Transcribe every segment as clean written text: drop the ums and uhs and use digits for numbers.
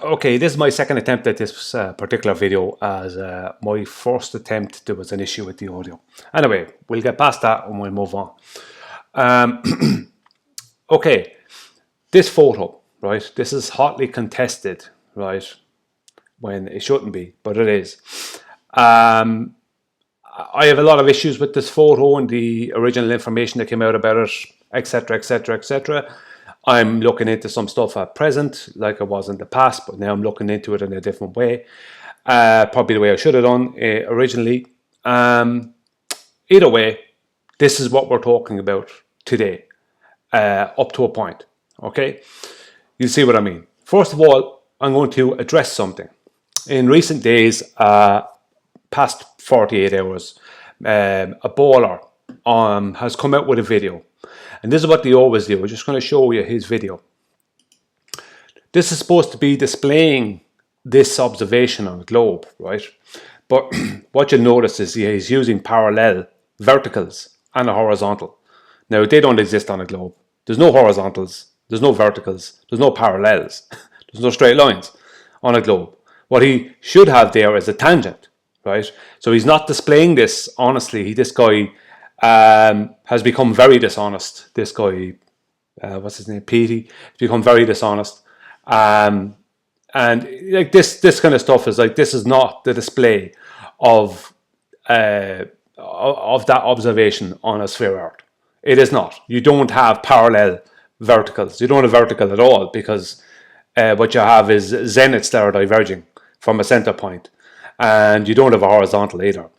Okay, this is my second attempt at this particular video, as my first attempt there was an issue with the audio. Anyway, we'll get past that and we'll move on. Okay, this photo, right, this is hotly contested, right, when it shouldn't be, but it is. I have a lot of issues with this photo and the original information that came out about it, etc, etc, etc. I'm looking into some stuff at present like I was in the past, but now I'm looking into it in a different way, probably the way I should have done originally. Either way, this is what we're talking about today, up to a point. Okay, you see what I mean. First of all, I'm going to address something. In recent days, past 48 hours, a baller has come out with a video. And this is what they always do. I'm just going to show you his video. This is supposed to be displaying this observation on a globe, right? But what you'll notice is he's using parallel verticals and a horizontal. Now, they don't exist on a globe. There's no horizontals, there's no verticals, there's no parallels, there's no straight lines on a globe. What he should have there is a tangent, right? So he's not displaying this honestly. This guy has become very dishonest. This guy, what's his name, Petey, has become very dishonest. And like this kind of stuff is like, this is not the display of that observation on a sphere Earth. It is not. You don't have parallel verticals. You don't have vertical at all, because what you have is zeniths that are diverging from a center point, and you don't have a horizontal either.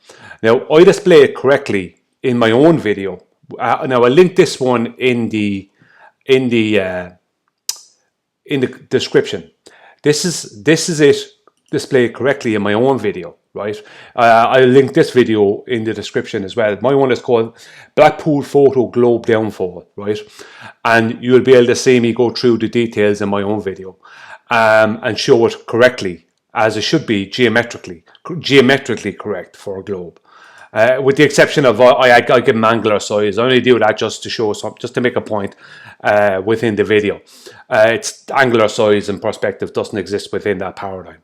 Now, I display it correctly in my own video. Now, I'll link this one in the description. This is it displayed correctly in my own video, right? I'll link this video in the description as well. My one is called Blackpool Photo Globe Downfall, right? And you'll be able to see me go through the details in my own video and show it correctly, as it should be, geometrically correct for a globe. With the exception of I give them angular size. I only do that just to show just to make a point within the video. It's angular size and perspective doesn't exist within that paradigm.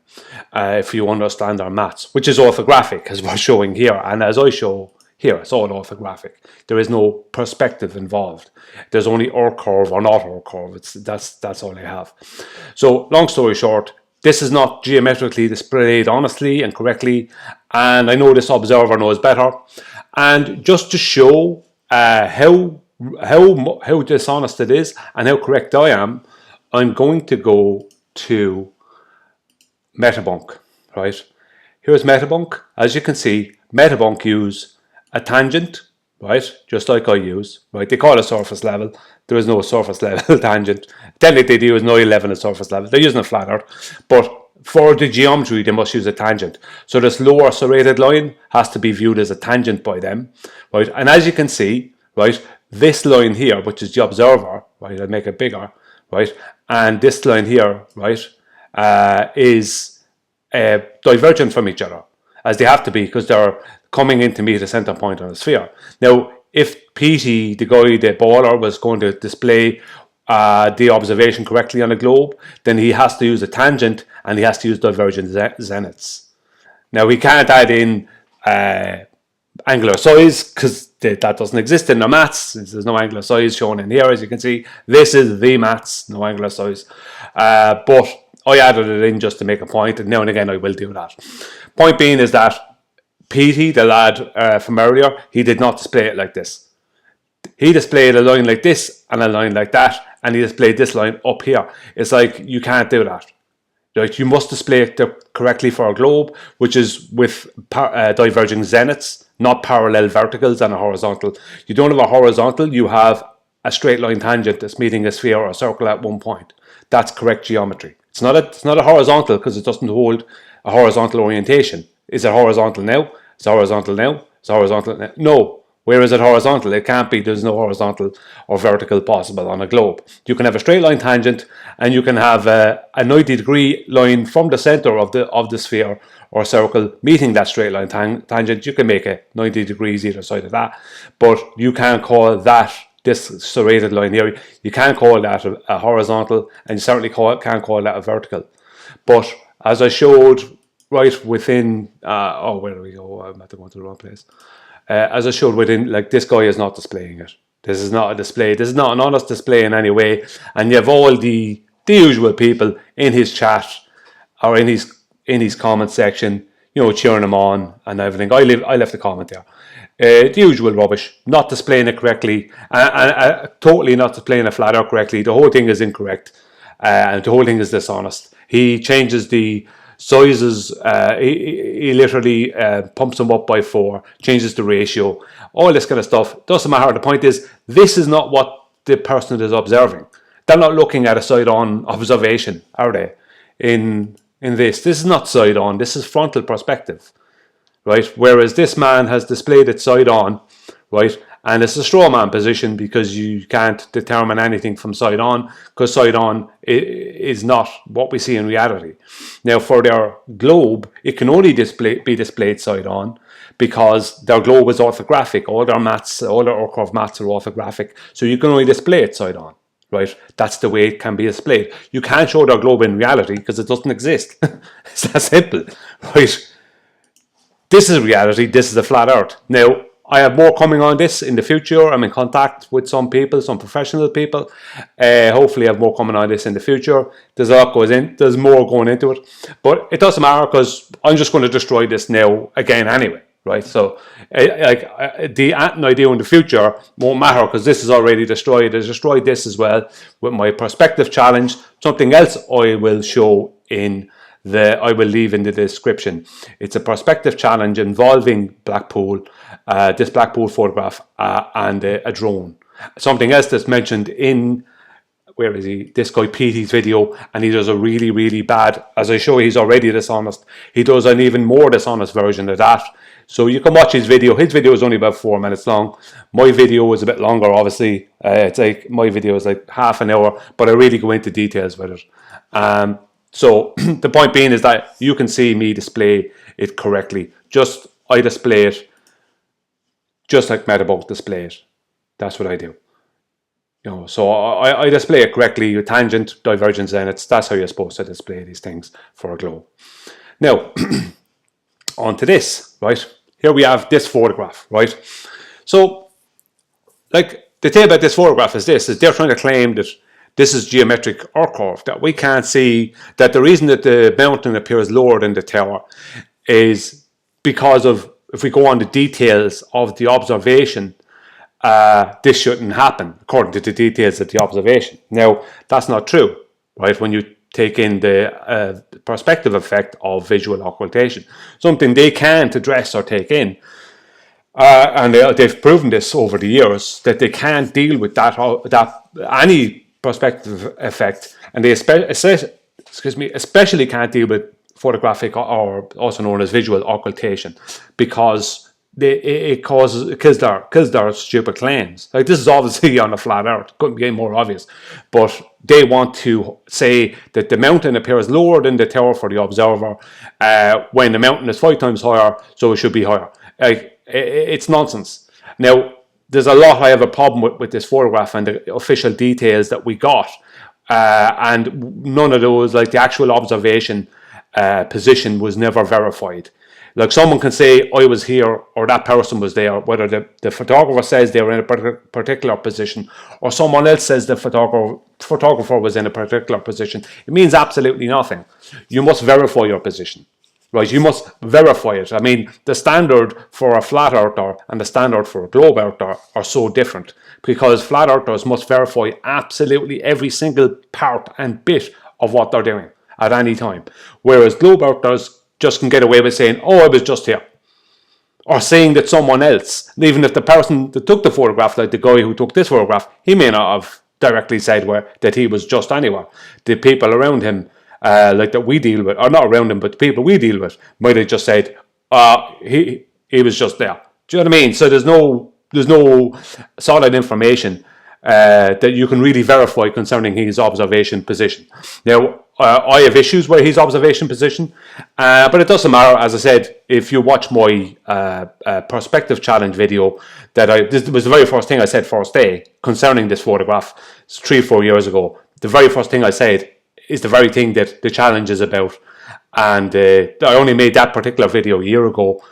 If you understand our maths, which is orthographic, as we're showing here, and as I show here, it's all orthographic. There is no perspective involved. There's only or curve or not or curve. That's all I have. So, long story short, this is not geometrically displayed honestly and correctly, and I know this observer knows better. And just to show how dishonest it is and how correct I am, I'm going to go to Metabunk, right? Here's Metabunk. As you can see, Metabunk use a tangent, right? Just like I use, right? They call it surface level. There is no surface level tangent. Technically, they use no 11 at surface level. They're using a flat Earth, but for the geometry, they must use a tangent. So this lower serrated line has to be viewed as a tangent by them, right? And as you can see, right, this line here, which is the observer, right? I'll make it bigger, right? And this line here, right, is divergent from each other, as they have to be, because they're coming in to meet a center point on a sphere. Now, if Petey, the guy, the baller, was going to display the observation correctly on a globe, then he has to use a tangent and he has to use divergent zeniths. Now, he can't add in angular size, because that doesn't exist in the maths. There's no angular size shown in here, as you can see. This is the maths, no angular size. But I added it in just to make a point, and now and again I will do that. Point being is that Petey, the lad from earlier, he did not display it like this. He displayed a line like this and a line like that, and he displayed this line up here. It's like, you can't do that. Right? You must display it correctly for a globe, which is with diverging zeniths, not parallel verticals and a horizontal. You don't have a horizontal, you have a straight line tangent that's meeting a sphere or a circle at one point. That's correct geometry. It's not a horizontal, because it doesn't hold a horizontal orientation. Is it horizontal now? Is it horizontal now? Is it horizontal now? No. Where is it horizontal? It can't be. There's no horizontal or vertical possible on a globe. You can have a straight line tangent, and you can have a 90-degree line from the center of the sphere or circle meeting that straight line tangent. You can make it 90 degrees either side of that, but you can't call that, this serrated line here, you can't call that a horizontal, and you certainly can't call that a vertical. But as I showed right within, oh, where do we go? I'm at the going to the wrong place. As I showed within, like, this guy is not displaying it. This is not a display. This is not an honest display in any way. And you have all the usual people in his chat or in his comment section, you know, cheering him on and everything. I left a comment there. The usual rubbish, not displaying it correctly, and totally not displaying a flat out correctly. The whole thing is incorrect, and the whole thing is dishonest. He changes the sizes, he literally pumps them up by 4, changes the ratio, all this kind of stuff. Doesn't matter. The point is, this is not what the person is observing. They're not looking at a side-on observation, are they? In this is not side-on. This is frontal perspective, right? Whereas this man has displayed it side-on, right? And it's a straw man position because you can't determine anything from side on, because side on is not what we see in reality. Now, for their globe, it can only be displayed side on because their globe is orthographic. All their maths, all their Orcroft maths are orthographic, so you can only display it side on, right? That's the way it can be displayed. You can't show their globe in reality because it doesn't exist. It's that simple, right? This is reality. This is the flat earth. Now, I have more coming on this in the future. I'm in contact with some people, some professional people. Hopefully I have more coming on this in the future. There's a lot goes in. There's more going into it. But it doesn't matter because I'm just going to destroy this now again anyway, right? So the Anton idea in the future won't matter because this is already destroyed. I destroyed this as well with my perspective challenge. Something else I will show I will leave in the description. It's a perspective challenge involving Blackpool, this Blackpool photograph and a drone. Something else that's mentioned in, where is he? This guy Petey's video, and he does a really, really bad, as I show he's already dishonest. He does an even more dishonest version of that. So you can watch his video. His video is only about 4 minutes long. My video is a bit longer, obviously. It's like, my video is like half an hour, but I really go into details with it. So the point being is that you can see me display it correctly. I display it just like Metabunk display it. That's what I do. You know, so I display it correctly with tangent, divergence, and that's how you're supposed to display these things for a globe. Now, on to this, right? Here we have this photograph, right? So, like, the thing about this photograph is they're trying to claim that this is geometric or curved, that we can't see, that the reason that the mountain appears lower than the tower is because of, if we go on the details of the observation, this shouldn't happen according to the details of the observation. Now, that's not true, right? When you take in the perspective effect of visual occultation, something they can't address or take in. And they've proven this over the years, that they can't deal with that any perspective effect, and they especially can't deal with photographic or also known as visual occultation, because it kills their stupid claims. Like, this is obviously on a flat earth, couldn't be any more obvious, but they want to say that the mountain appears lower than the tower for the observer when the mountain is 5 times higher, so it should be higher. Like, it's nonsense. Now, there's a lot I have a problem with this photograph and the official details that we got, and none of those, like the actual observation position, was never verified. Like, someone can say I was here or that person was there, whether the photographer says they were in a particular position or someone else says the photographer was in a particular position. It means absolutely nothing. You must verify your position. Right, you must verify it. I mean, the standard for a flat earther and the standard for a globe earther are so different, because flat earthers must verify absolutely every single part and bit of what they're doing at any time, whereas globe earthers just can get away with saying, oh, I was just here, or saying that someone else, even if the person that took the photograph, like the guy who took this photograph, he may not have directly said that he was just anywhere. The people around him, like that we deal with, or not around him, but the people we deal with, might have just said, he was just there. Do you know what I mean? So there's no solid information that you can really verify concerning his observation position. Now, I have issues with his observation position, but it doesn't matter. As I said, if you watch my perspective challenge video, this was the very first thing I said first day concerning this photograph. It's 3 or 4 years ago. The very first thing I said is the very thing that the challenge is about. And I only made that particular video a year ago,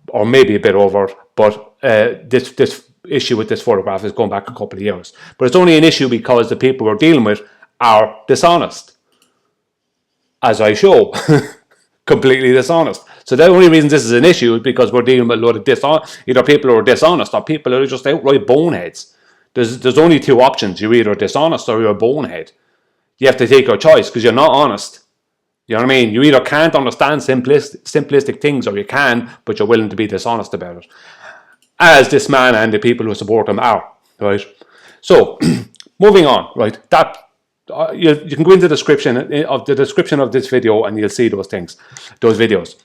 or maybe a bit over, but this issue with this photograph is going back a couple of years. But it's only an issue because the people we're dealing with are dishonest, as I show. Completely dishonest. So the only reason this is an issue is because we're dealing with a lot of either people who are dishonest or people who are just outright boneheads. There's only two options. You're either dishonest or you're a bonehead. You have to take your choice because you're not honest. You know what I mean? You either can't understand simplistic things, or you can, but you're willing to be dishonest about it. As this man and the people who support him are, right? So, moving on, right? That you can go into the description of this video, and you'll see those things, those videos.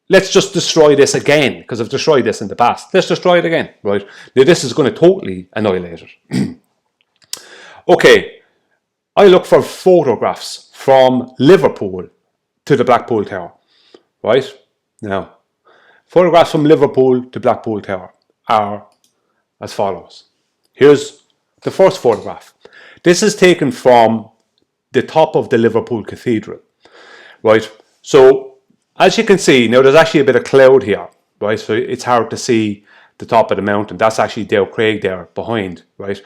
Let's just destroy this again, because I've destroyed this in the past. Let's destroy it again, right? Now, this is going to totally annihilate it. Okay, I look for photographs from Liverpool to the Blackpool Tower, right? Now, photographs from Liverpool to Blackpool Tower are as follows. Here's the first photograph. This is taken from the top of the Liverpool Cathedral, right? So, as you can see, now there's actually a bit of cloud here, right? So it's hard to see the top of the mountain. That's actually Dale Craig there behind, right?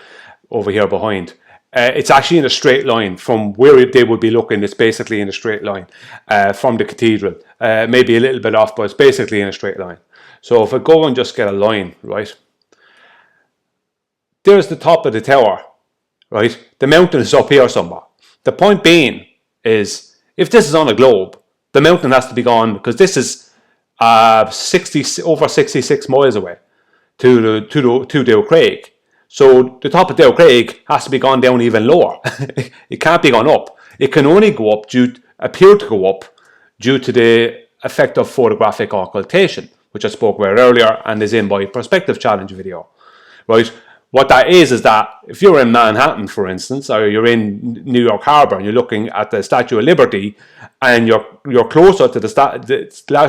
Over here behind. It's actually in a straight line from where they would be looking. It's basically in a straight line from the cathedral. Maybe a little bit off, but it's basically in a straight line. So if I go and just get a line, right? There's the top of the tower, right? The mountain is up here somewhere. The point being is, if this is on a globe, the mountain has to be gone, because this is over 66 miles away to Dale Craig. So the top of Dale Craig has to be gone down even lower. It can't be gone up. It can only go up appear to go up due to the effect of photographic occultation, which I spoke about earlier and is in my perspective challenge video, right? What that is that if you're in Manhattan, for instance, or you're in New York Harbor and you're looking at the Statue of Liberty, and you're closer to the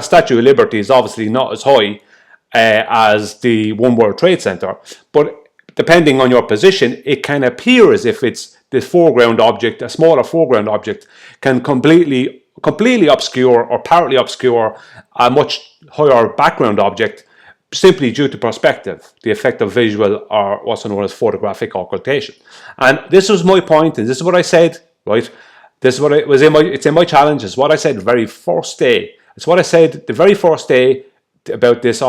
Statue of Liberty is obviously not as high as the One World Trade Center, but depending on your position, it can appear as if it's the foreground object, a smaller foreground object, can completely obscure or partly obscure a much higher background object, simply due to perspective, the effect of visual, or what's known as photographic occultation. And this was my point, and this is what I said, right? This is what it was it's in my challenge. It's what I said the very first day. It's what I said the very first day about this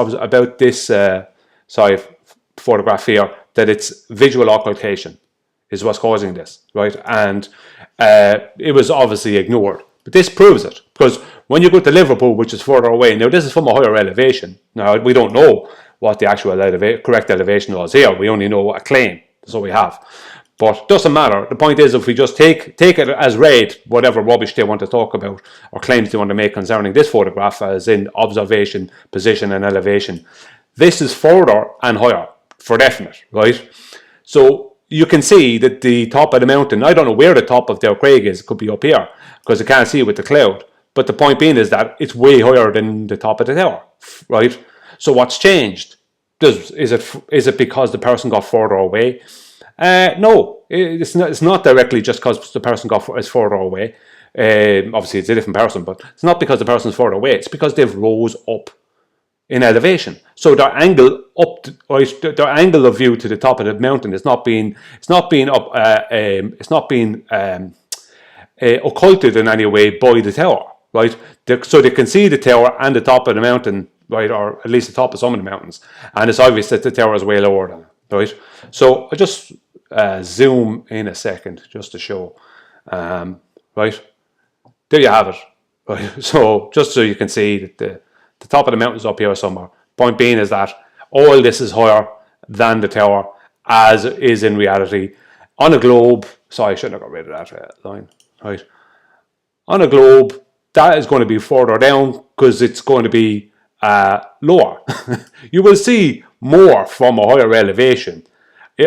photograph here, that it's visual occultation is what's causing this, right? And it was obviously ignored. But this proves it, because when you go to Liverpool, which is further away, now this is from a higher elevation. Now, we don't know what the actual correct elevation was here. We only know a claim. That's all we have. But it doesn't matter. The point is, if we just take it as read, whatever rubbish they want to talk about or claims they want to make concerning this photograph, as in observation, position and elevation, this is further and higher, for definite, right? So you can see that the top of the mountain, I don't know where the top of Dale Craig is, it could be up here, because I can't see it with the cloud. But the point being is that it's way higher than the top of the tower, right? So what's changed? Is it because the person got further away? No, it's not directly just because the person is further away. Obviously, it's a different person, but it's not because the person's further away. It's because they've rose up in elevation. So their angle their angle of view to the top of the mountain is not being occulted in any way by the tower, right? So they can see the tower and the top of the mountain, right, or at least the top of some of the mountains, and it's obvious that the tower is way lower than it, right? So I just zoom in a second just to show, right? There you have it, right? So just so you can see that the top of the mountain is up here somewhere. Point being is that all this is higher than the tower, as is in reality. On a globe, sorry, I shouldn't have got rid of that line, right? On a globe, that is going to be further down because it's going to be lower. You will see more from a higher elevation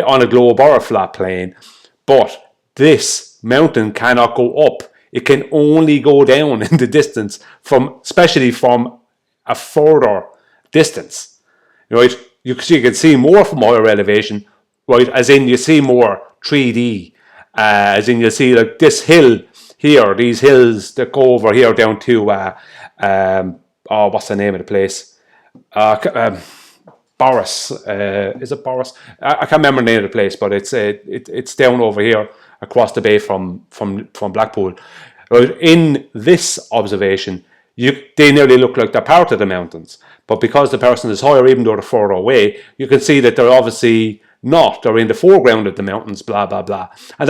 on a globe or a flat plane, but this mountain cannot go up. It can only go down in the distance, especially from a further distance, right? You can see more from higher elevation, right? As in you see more 3D, as in you see like this hill here, these hills that go over here down to, what's the name of the place? Boris, is it Boris? I can't remember the name of the place, but it's down over here across the bay from Blackpool. In this observation, they nearly look like they're part of the mountains, but because the person is higher, even though they're further away, you can see that they're obviously not. They're in the foreground of the mountains, blah blah blah, and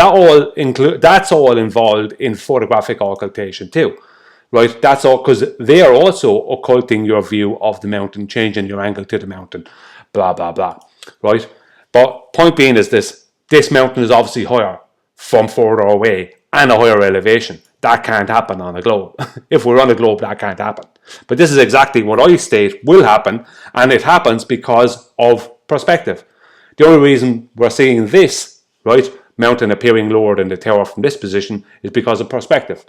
that's all involved in photographic occultation too. Right, that's all, because they are also occulting your view of the mountain, changing your angle to the mountain, blah blah blah. Right, but point being is this mountain is obviously higher from further away and a higher elevation. That can't happen on a globe. If we're on a globe, that can't happen. But this is exactly what I state will happen, and it happens because of perspective. The only reason we're seeing this, right, mountain appearing lower than the tower from this position is because of perspective.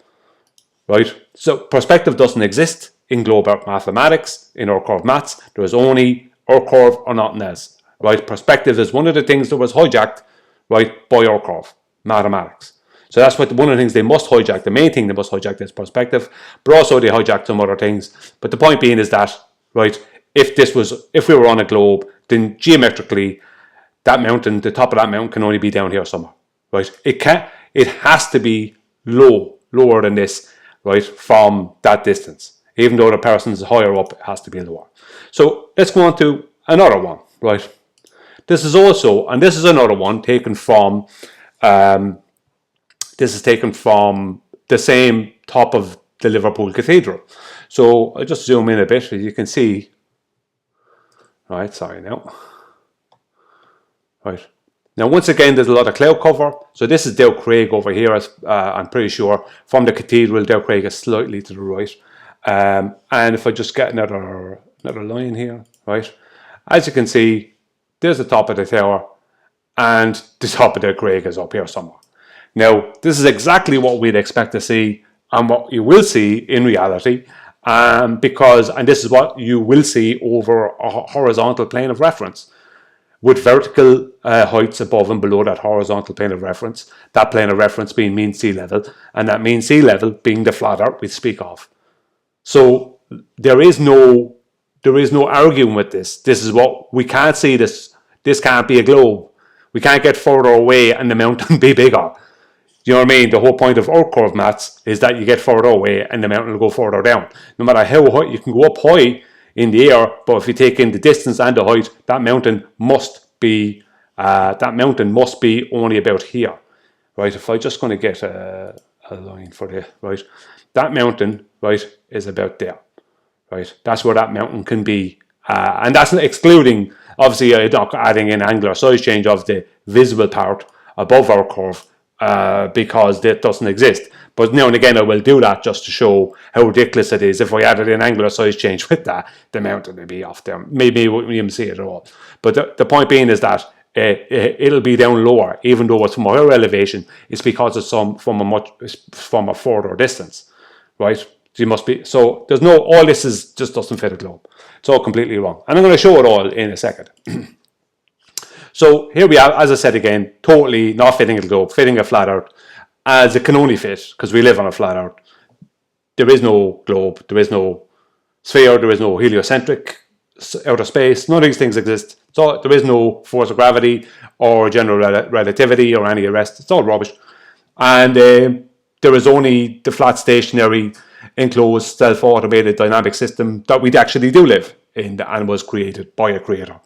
Right, so perspective doesn't exist in globe earth mathematics, in our curve maths. There is only our curve or nothing else. Right, perspective is one of the things that was hijacked, right, by our curve mathematics. So that's what one of the things they must hijack. The main thing they must hijack is perspective, but also they hijack some other things. But the point being is that, right, if we were on a globe, then geometrically, that mountain, the top of that mountain, can only be down here somewhere. Right, it has to be lower than this. Right, from that distance, even though the person's higher up, it has to be lower. So let's go on to another one. Right, this is another one taken from. This is taken from the same top of the Liverpool Cathedral. So I'll just zoom in a bit, as you can see. Right, sorry now. Right. Now, once again, there's a lot of cloud cover. So this is Dow Craig over here. I'm pretty sure from the cathedral, Dow Craig is slightly to the right. And if I just get another line here, right? As you can see, there's the top of the tower, and the top of Dow Craig is up here somewhere. Now, this is exactly what we'd expect to see, and what you will see in reality, and this is what you will see over a horizontal plane of reference, with vertical heights above and below that horizontal plane of reference, that plane of reference being mean sea level, and that mean sea level being the flat earth we speak of. So there is no arguing with this. This is what we can't see. This can't be a globe. We can't get further away and the mountain be bigger. You know what I mean? The whole point of our curve maths is that you get further away and the mountain will go further down. No matter how high, you can go up high in the air, but if you take in the distance and the height, that mountain must be only about here, right? If I'm just going to get a line for the right, that mountain, right, is about there, right? That's where that mountain can be, and that's excluding, obviously, not adding in angular size change of the visible part above our curve, because that doesn't exist. But now and again I will do that just to show how ridiculous it is. If I added an angular size change with that, the mountain would be off there. Maybe you wouldn't even see it at all. But the point being is that it'll be down lower, even though it's from a higher elevation. It's because it's from a further distance, right? So there's no, all this is just doesn't fit a globe. It's all completely wrong, and I'm going to show it all in a second. So here we are, as I said again, totally not fitting a globe, fitting a flat earth, as it can only fit, because we live on a flat earth. There is no globe, there is no sphere, there is no heliocentric outer space, none of these things exist. So there is no force of gravity or general relativity or any rest. It's all rubbish. And there is only the flat, stationary, enclosed, self-automated dynamic system that we actually do live in, and was created by a creator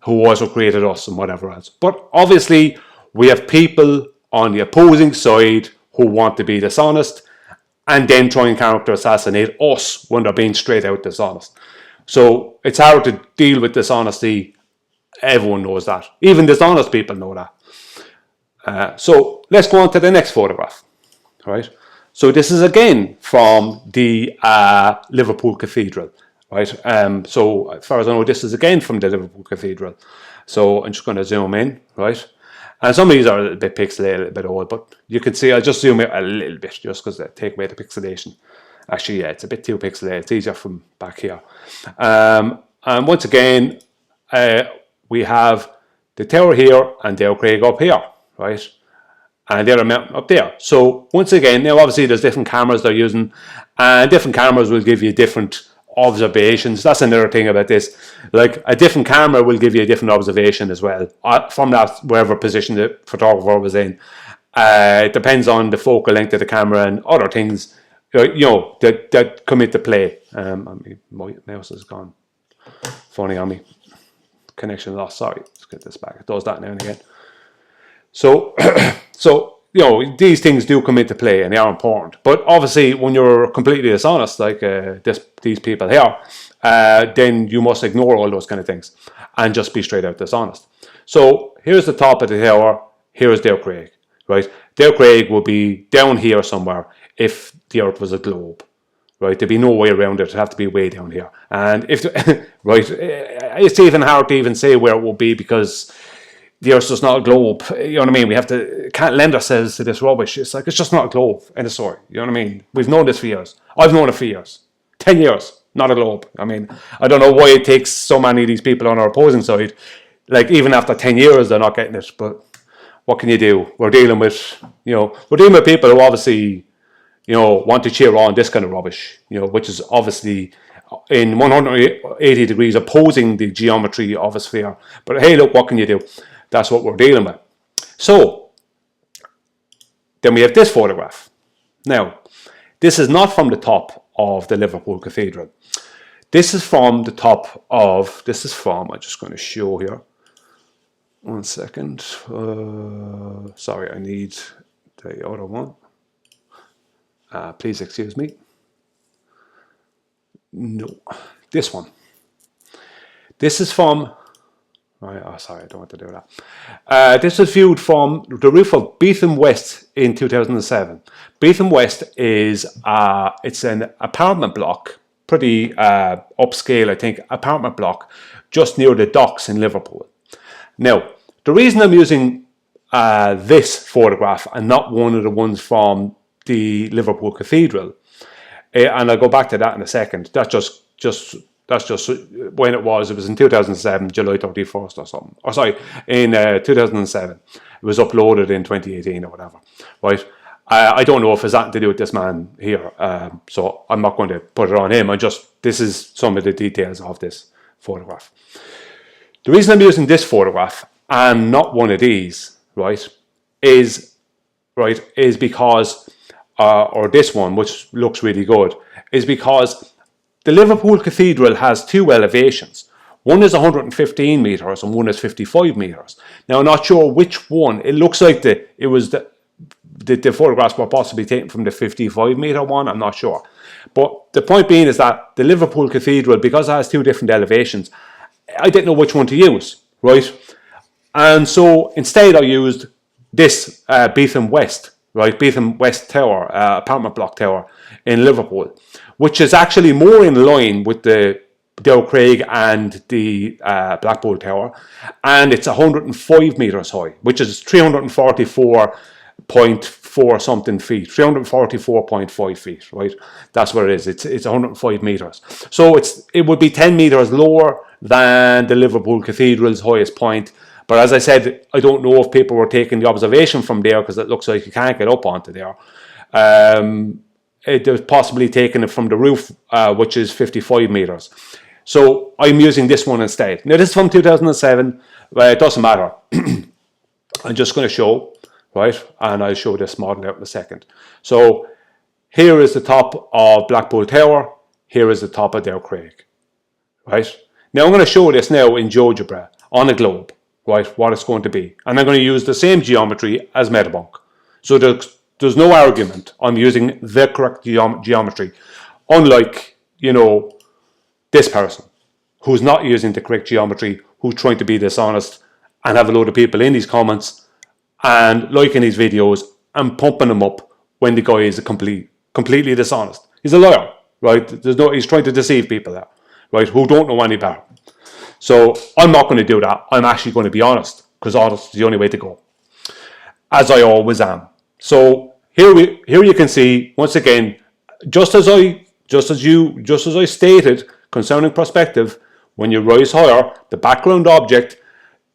who also created us and whatever else. But obviously, we have people on the opposing side who want to be dishonest and then try and character assassinate us when they're being straight out dishonest. So it's hard to deal with dishonesty. Everyone knows that. Even dishonest people know that. So let's go on to the next photograph. Right. So this is again from the Liverpool Cathedral. Right. So as far as I know, this is again from the Liverpool Cathedral. So I'm just going to zoom in. Right. And some of these are a little bit pixelated, a little bit old, but you can see I'll just zoom in a little bit just because they take away the pixelation. Actually, yeah, it's a bit too pixelated. It's easier from back here. And once again, we have the tower here and Dow Craig up here, right? and the other mountain up there. So once again, now obviously there's different cameras they're using, and different cameras will give you different observations. That's another thing about this. Like a different camera will give you a different observation as well from that wherever position the photographer was in. It depends on the focal length of the camera and other things, that come into play. My mouse is gone. Funny on me. Connection lost. Sorry, let's get this back. It does that now and again. So, these things do come into play and they are important. But obviously, when you're completely dishonest, like these people here, then you must ignore all those kind of things and just be straight out dishonest. So here's the top of the tower. Here's Dale Craig, right? Dale Craig will be down here somewhere if the Earth was a globe, right? There'd be no way around it. It'd have to be way down here. And if, right, it's even hard to even say where it will be because the Earth's just not a globe. You know what I mean? We can't lend ourselves to this rubbish. It's like, it's just not a globe. End of story. You know what I mean? We've known this for years. I've known it for years. 10 years. Not a globe. I mean, I don't know why it takes so many of these people on our opposing side. Like, even after 10 years, they're not getting it. But what can you do? We're dealing with people who obviously, want to cheer on this kind of rubbish, which is obviously in 180 degrees opposing the geometry of a sphere. But hey, look, what can you do? That's what we're dealing with. So, then we have this photograph. Now, this is not from the top of the Liverpool Cathedral. This is from the top of, I'm just going to show here. 1 second. Sorry, I need the other one. Please excuse me. No, this one. This is from, sorry, I don't want to do that. This is viewed from the roof of Beetham West in 2007. Beetham West is, it's an apartment block, pretty upscale, I think, apartment block, just near the docks in Liverpool. Now, the reason I'm using this photograph and not one of the ones from the Liverpool Cathedral, and I'll go back to that in a second. That's just when it was in 2007, July 31st or something. Or sorry, in 2007. It was uploaded in 2018 or whatever, right? I don't know if it's anything to do with this man here, so I'm not going to put it on him. This is some of the details of this photograph. The reason I'm using this photograph and not one of these, is because, or this one, which looks really good, is because the Liverpool Cathedral has two elevations. One is 115 meters and one is 55 meters. Now, I'm not sure which one. It looks like the photographs were possibly taken from the 55 meter one. I'm not sure. But the point being is that the Liverpool Cathedral, because it has two different elevations, I didn't know which one to use, right? And so instead I used this Beetham West, Beetham West Tower, apartment block tower in Liverpool, which is actually more in line with the Dale Craig and the Blackpool Tower, and it's 105 meters high, which is 344.4 something feet, 344.5 feet, right? That's what it is. It's 105 meters. So it would be 10 meters lower than the Liverpool Cathedral's highest point. But as I said, I don't know if people were taking the observation from there because it looks like you can't get up onto there. It was possibly taking it from the roof, which is 55 meters. So I'm using this one instead. Now this is from 2007, but it doesn't matter. I'm just going to show, and I'll show this model out in a second. So here is the top of Blackpool Tower. Here is the top of Dale Craig, Now I'm going to show this now in Geogebra on a globe, what it's going to be. And I'm going to use the same geometry as Metabunk. So there's no argument. I'm using the correct geometry. Unlike, this person who's not using the correct geometry, who's trying to be dishonest and have a load of people in these comments and liking these videos and pumping them up when the guy is completely dishonest. He's a liar, he's trying to deceive people there, who don't know any better. So I'm not going to do that. I'm actually going to be honest, because honest is the only way to go, as I always am. So here you can see once again, just as I stated concerning perspective, when you rise higher, the background object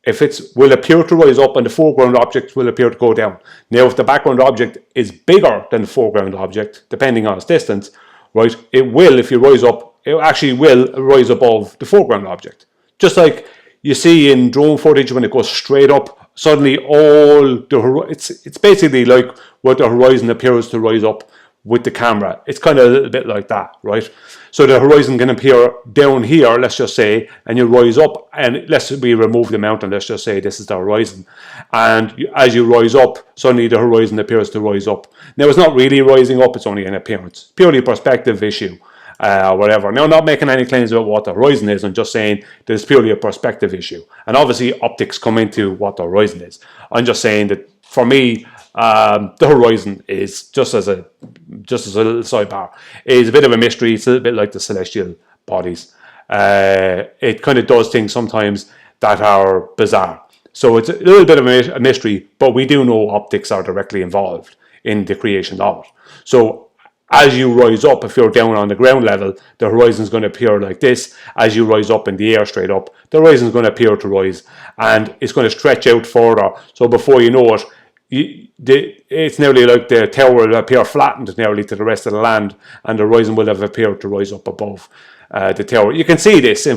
if it's will appear to rise up and the foreground object will appear to go down. Now, if the background object is bigger than the foreground object, depending on its distance, right, it will, if you rise up, it actually will rise above the foreground object. Just like you see in drone footage when it goes straight up, suddenly all the, it's basically like what the horizon appears to rise up with the camera. It's kind of a little bit like that, right? So the horizon can appear down here, let's just say, and you rise up, and let's we remove the mountain, let's just say this is the horizon, and as you rise up, suddenly the horizon appears to rise up. Now, it's not really rising up, it's only an appearance, purely a perspective issue, whatever. Now, I'm not making any claims about what the horizon is, I'm just saying that it's purely a perspective issue, and obviously optics come into what the horizon is. I'm just saying that for me, the horizon is just as a little sidebar, is a bit of a mystery. It's a little bit like the celestial bodies. It kind of does things sometimes that are bizarre. So it's a little bit of a mystery, but we do know optics are directly involved in the creation of it. So as you rise up, if you're down on the ground level, the horizon is going to appear like this. As you rise up in the air straight up, the horizon is going to appear to rise, and it's going to stretch out further. So before you know it, it's nearly like the tower will appear flattened nearly to the rest of the land, and the horizon will have appeared to rise up above the tower. You can see this in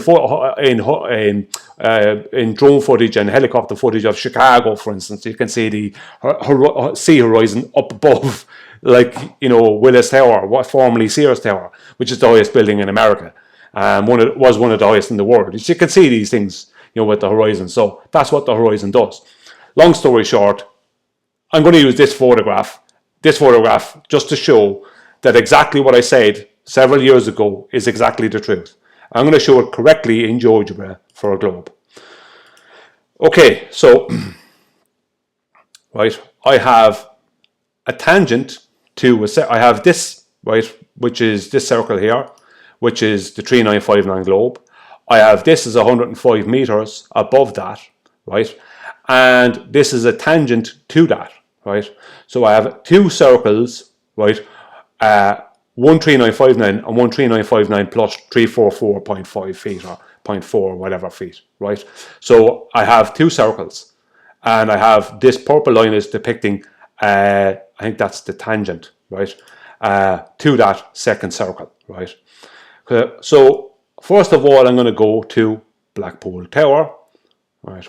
drone footage and helicopter footage of Chicago, for instance. You can see the sea horizon up above, like, you know, Willis Tower, what formerly Sears Tower, which is the highest building in America, was one of the highest in the world. You can see these things, you know, with the horizon. So that's what the horizon does. Long story short, I'm going to use this photograph just to show that exactly what I said several years ago is exactly the truth. I'm going to show it correctly in Geogebra for a globe. Okay, so, right, I have a tangent to, I have this, right, which is this circle here, which is the 3959 globe. I have this is 105 meters above that, right, and this is a tangent to that. Right, so I have two circles, right, 13959 and 13959 plus 344.5 feet or 0.4 whatever feet, right? So I have two circles, and I have this purple line is depicting, I think that's the tangent, right, to that second circle, right? So first of all, I'm going to go to Blackpool Tower, right?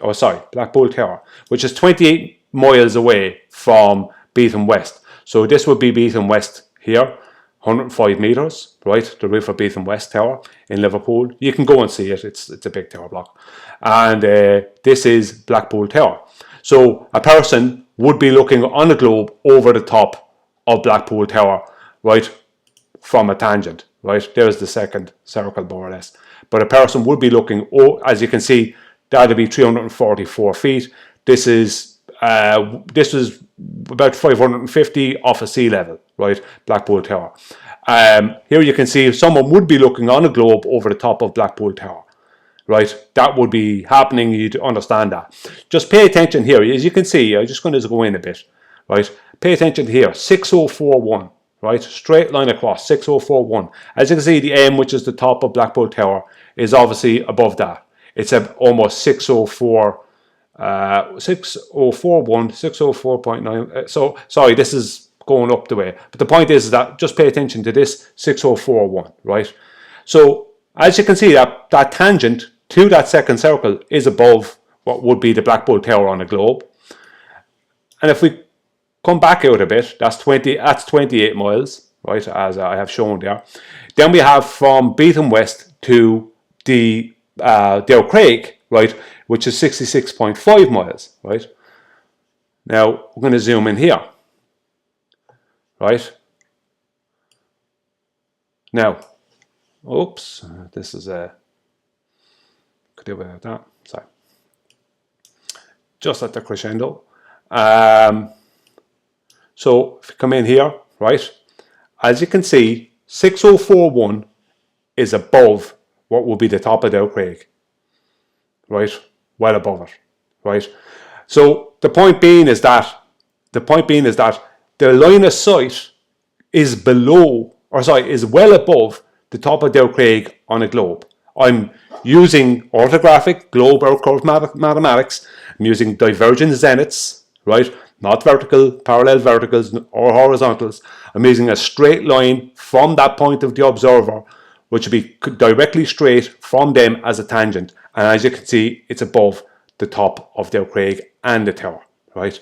Oh, sorry, Blackpool Tower, which is 28 miles away from Beetham West. So this would be Beetham West here, 105 meters, right? The roof of Beetham West Tower in Liverpool. You can go and see it. It's a big tower block. And this is Blackpool Tower. So a person would be looking on a globe over the top of Blackpool Tower, right, from a tangent, right? There's the second circle, more or less. But a person would be looking, as you can see, that would be 344 feet. This is about 550 off of sea level, right? Blackpool Tower. Here you can see someone would be looking on a globe over the top of Blackpool Tower, right? That would be happening. You'd understand that. Just pay attention here. As you can see, I'm just going to go in a bit, right? Pay attention here. 6041, right? Straight line across, 6041. As you can see, the M, which is the top of Blackpool Tower, is obviously above that. It's almost 604. 6041, 604.9. So sorry, this is going up the way. But the point is that just pay attention to this 6041, right? So as you can see, that tangent to that second circle is above what would be the Blackpool Tower on a globe. And if we come back out a bit, that's 28 miles, right, as I have shown there. Then we have from Beetham West to the Dale Craig, right, which is 66.5 miles, right? Now, we're going to zoom in here, right? Now, oops, this is could do without that, sorry. Just at the crescendo. So, if you come in here, right, as you can see, 6041 is above what will be the top of Dale Craig, right, well above it, right. So the point being is that the line of sight is below, or sorry, is well above the top of Dale Craig on a globe. I'm using orthographic, globe, or curve mathematics. I'm using divergent zeniths, right? Not vertical, parallel verticals, or horizontals. I'm using a straight line from that point of the observer, which would be directly straight from them as a tangent. And as you can see, it's above the top of Dale Craig and the tower, right?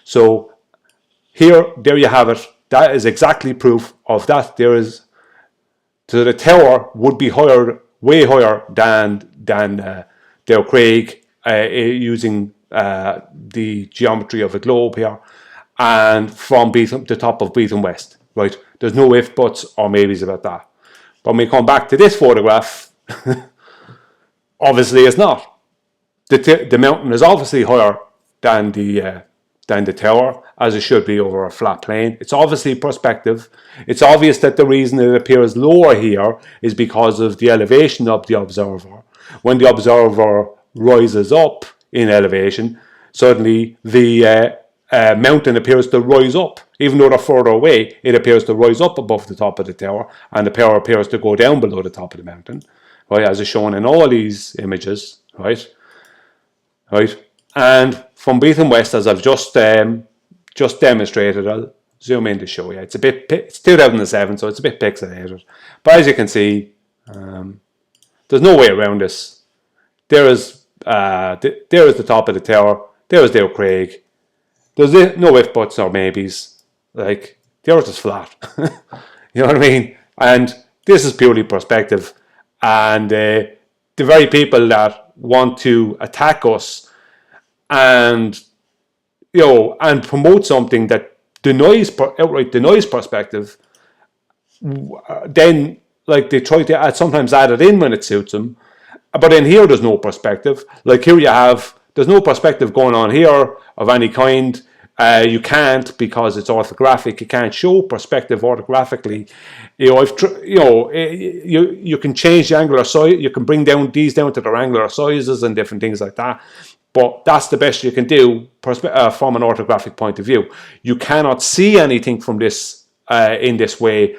So there you have it. That is exactly proof of that. So the tower would be higher, way higher than Dale Craig, using the geometry of a globe here, and from the top of Beetham West, right? There's no if, buts, or maybes about that. But when we come back to this photograph, obviously it's not. The mountain is obviously higher than the tower, as it should be over a flat plane. It's obviously perspective. It's obvious that the reason it appears lower here is because of the elevation of the observer. When the observer rises up in elevation, suddenly the mountain appears to rise up. Even though they're further away, it appears to rise up above the top of the tower, and the tower appears to go down below the top of the mountain, right, as is shown in all these images, right? And from Beetham West, as I've just demonstrated, I'll zoom in to show you. It's 2007, so it's a bit pixelated. But as you can see, there's no way around this. There is the top of the tower. There is Dale Craig. There's no if, buts, or maybes. Like, the earth is flat. You know what I mean? And this is purely perspective. And the very people that want to attack us and and promote something that outright denies perspective, then like they try to sometimes add it in when it suits them. But in here, there's no perspective. Like here, there's no perspective going on here of any kind. You can't, because it's orthographic. You can't show perspective orthographically. You can change the angular size. You can bring these down to their angular sizes and different things like that. But that's the best you can do from an orthographic point of view. You cannot see anything from this in this way,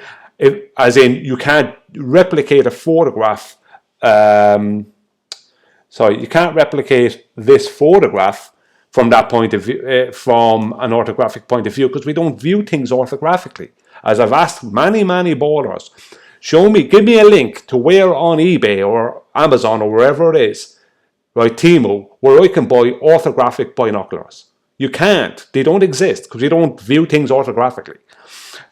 as in you can't replicate a photograph. You can't replicate this photograph from that point of view, from an orthographic point of view, because we don't view things orthographically. As I've asked many ballers, give me a link to where on eBay or Amazon or wherever it is, right, Temu, where I can buy orthographic binoculars. You can't. They don't exist because we don't view things orthographically.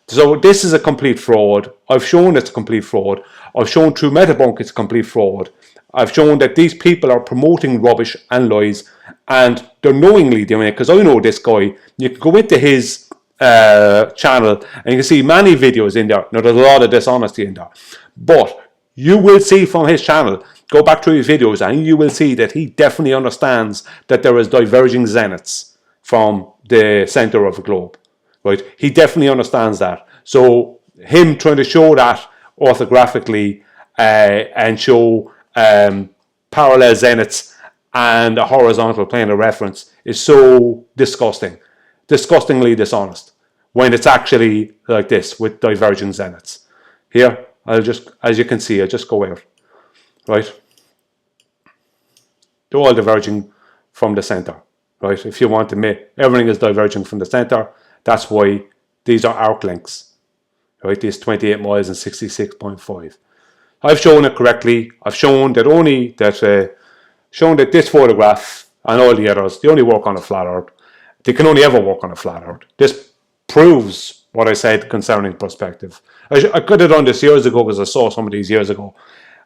So this is a complete fraud. I've shown it's a complete fraud. I've shown through Metabunk it's a complete fraud. I've shown that these people are promoting rubbish and lies, and they're knowingly doing it, because I know this guy. You can go into his channel and you can see many videos in there. Now, there's a lot of dishonesty in there, but you will see from his channel, go back through his videos, and you will see that he definitely understands that there is diverging zeniths from the center of the globe, right? He definitely understands that. So him trying to show that orthographically and show parallel zeniths and a horizontal plane of reference is so disgustingly dishonest, when it's actually like this with divergent zeniths. Here, as you can see, I'll just go out, right? They're all diverging from the center, right? If you want to make everything is diverging from the center, that's why these are arc lengths, right? These 28 miles and 66.5. I've shown it correctly. I've shown that this photograph and all the others, they only work on a flat earth. They can only ever work on a flat earth. This proves what I said concerning perspective. I could have done this years ago, because I saw some of these years ago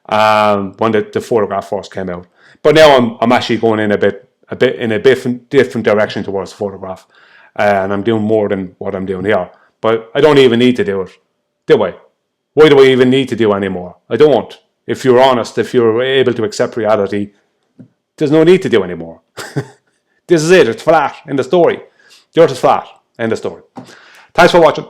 when the photograph first came out. But now I'm actually going in a bit in a different direction towards the photograph, and I'm doing more than what I'm doing here. But I don't even need to do it, do I? Why do I even need to do anymore? I don't. If you're honest, if you're able to accept reality, there's no need to do anymore. This is it. It's flat. End of story. The earth is flat. End of story. Thanks for watching.